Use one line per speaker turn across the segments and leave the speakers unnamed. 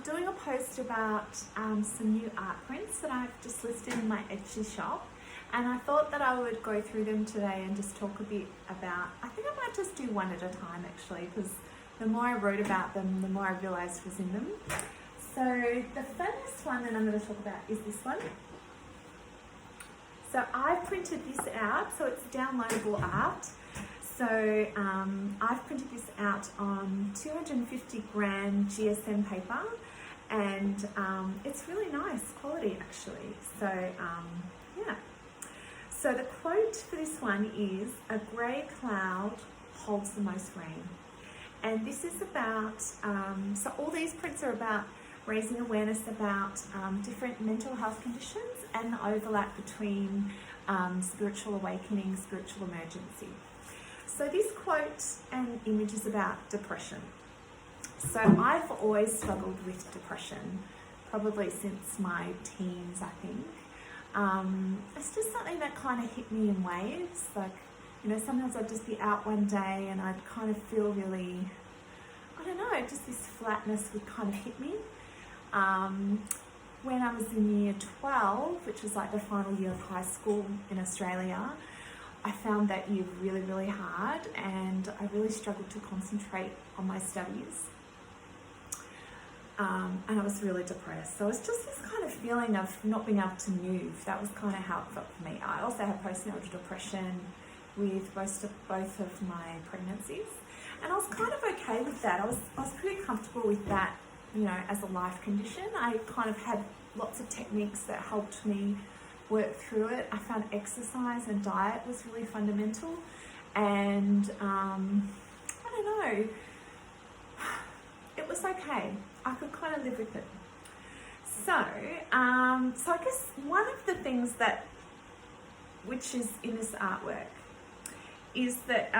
doing a post about some new art prints that I've just listed in my Etsy shop, and I thought that I would go through them today and just talk a bit about, I think I might just do one at a time actually, because the more I wrote about them, the more I realised was in them. So the first one that I'm going to talk about is this one. So I've printed this out, so it's downloadable art. So I've printed this out on 250 gram GSM paper, and it's really nice quality actually. So yeah. So the quote for this one is, "A grey cloud holds the most rain." And this is about, so all these prints are about raising awareness about different mental health conditions and the overlap between spiritual awakening, spiritual emergency. So this quote and image is about depression. So I've always struggled with depression, probably since my teens, I think. It's just something that kind of hit me in waves. Like, you know, sometimes I'd just be out one day and I'd kind of feel really, I don't know, just this flatness would kind of hit me. When I was in year 12, which was like the final year of high school in Australia, I found that year really, really hard, and I really struggled to concentrate on my studies. And I was really depressed. So it's just this kind of feeling of not being able to move. That was kind of how it felt for me. I also had postnatal depression with both of my pregnancies, and I was kind of okay with that. I was pretty comfortable with that, you know, as a life condition. I kind of had lots of techniques that helped me work through it. I found exercise and diet was really fundamental, and I don't know, it was okay. I could kind of live with it. So, so I guess one of the things that, which is in this artwork, is that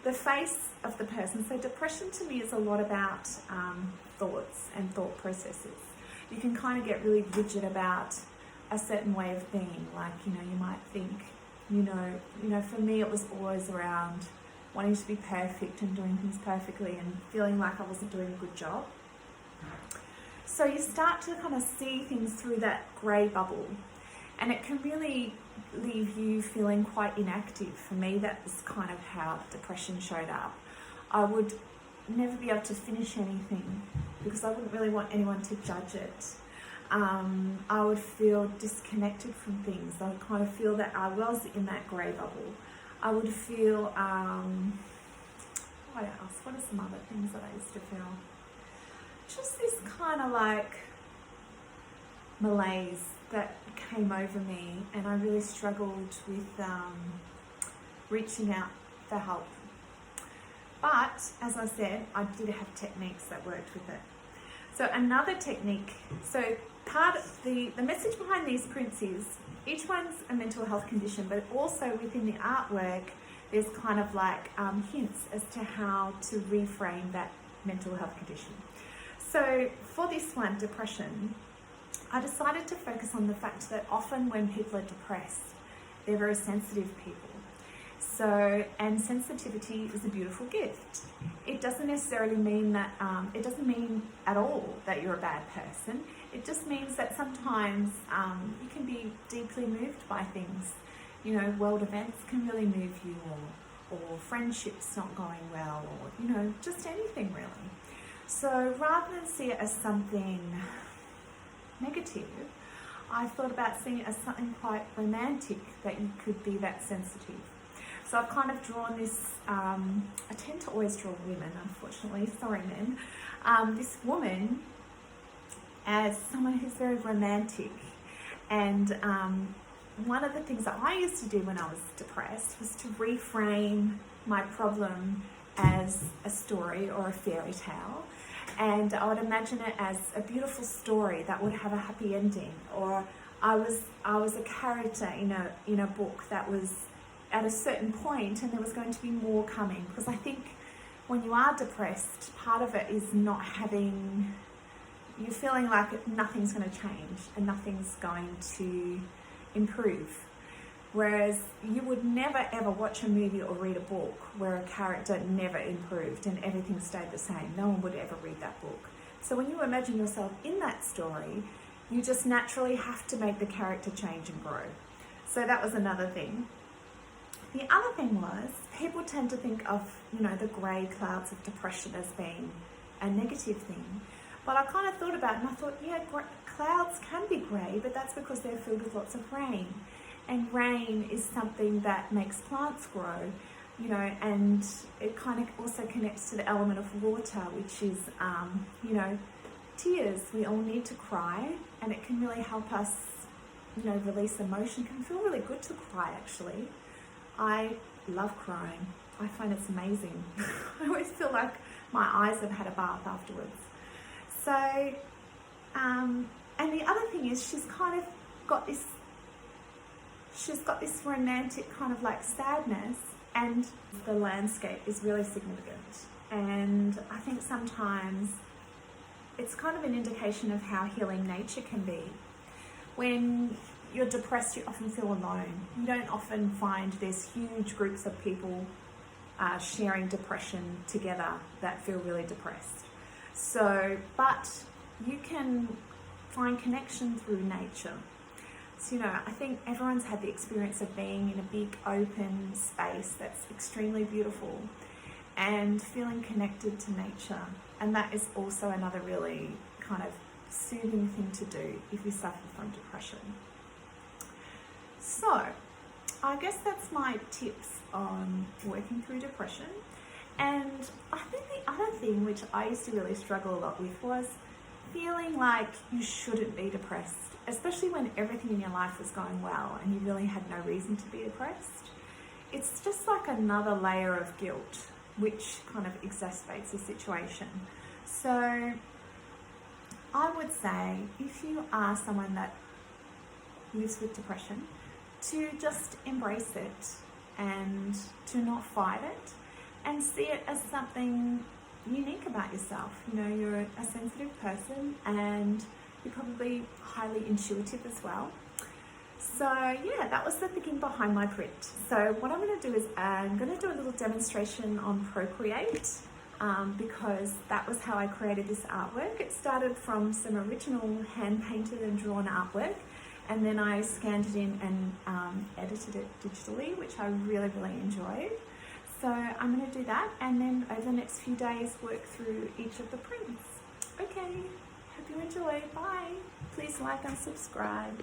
the face of the person. So depression to me is a lot about thoughts and thought processes. You can kind of get really rigid about a certain way of being. Like, you know, you might think, you know, for me it was always around wanting to be perfect and doing things perfectly and feeling like I wasn't doing a good job. So you start to kind of see things through that grey bubble, and it can really leave you feeling quite inactive. For me, that was kind of how depression showed up. I would never be able to finish anything because I wouldn't really want anyone to judge it. I would feel disconnected from things. I would kind of feel that I was in that grey bubble. I would feel, what else? What are some other things that I used to feel? Just this kind of like malaise that came over me, and I really struggled with reaching out for help. But as I said, I did have techniques that worked with it. So another technique, so part of the message behind these prints is each one's a mental health condition, but also within the artwork, there's kind of like hints as to how to reframe that mental health condition. So for this one, depression, I decided to focus on the fact that often when people are depressed, they're very sensitive people. So, and sensitivity is a beautiful gift. It doesn't necessarily mean that, it doesn't mean at all that you're a bad person. It just means that sometimes you can be deeply moved by things. You know, world events can really move you, or friendships not going well, or, you know, just anything really. So rather than see it as something negative, I thought about seeing it as something quite romantic, that you could be that sensitive. So I've kind of drawn this, I tend to always draw women, unfortunately, sorry men, this woman as someone who's very romantic. And one of the things that I used to do when I was depressed was to reframe my problem as a story or a fairy tale. And I would imagine it as a beautiful story that would have a happy ending, or I was a character in a book that was at a certain point and there was going to be more coming. Because I think when you are depressed, part of it is not having, you're feeling like nothing's going to change and nothing's going to improve. Whereas you would never ever watch a movie or read a book where a character never improved and everything stayed the same. No one would ever read that book. So when you imagine yourself in that story, you just naturally have to make the character change and grow. So that was another thing. The other thing was, people tend to think of, the grey clouds of depression as being a negative thing. But I kind of thought about it and I thought, yeah, clouds can be grey, but that's because they're filled with lots of rain. And rain is something that makes plants grow, and it kind of also connects to the element of water, which is, tears. We all need to cry, and it can really help us, release emotion. It can feel really good to cry, actually. I love crying. I find it's amazing. I always feel like my eyes have had a bath afterwards. So, and the other thing is she's got this romantic kind of like sadness, and the landscape is really significant. And I think sometimes it's kind of an indication of how healing nature can be. When you're depressed, you often feel alone. You don't often find there's huge groups of people sharing depression together that feel really depressed. So, but you can find connection through nature. So, I think everyone's had the experience of being in a big open space that's extremely beautiful and feeling connected to nature. And that is also another really kind of soothing thing to do if you suffer from depression. So, I guess that's my tips on working through depression. And I think the other thing which I used to really struggle a lot with was feeling like you shouldn't be depressed, especially when everything in your life was going well and you really had no reason to be depressed. It's just like another layer of guilt, which kind of exacerbates the situation. So I would say, if you are someone that lives with depression, to just embrace it and to not fight it and see it as something unique about yourself. You're a sensitive person and you're probably highly intuitive as well. So yeah, that was the thinking behind my print. So what I'm going to do is I'm going to do a little demonstration on Procreate, because that was how I created this artwork. It started from some original hand-painted and drawn artwork, and then I scanned it in and edited it digitally, which I really, really enjoyed. So I'm going to do that, and then over the next few days work through each of the prints. Okay, hope you enjoy. Bye. Please like and subscribe.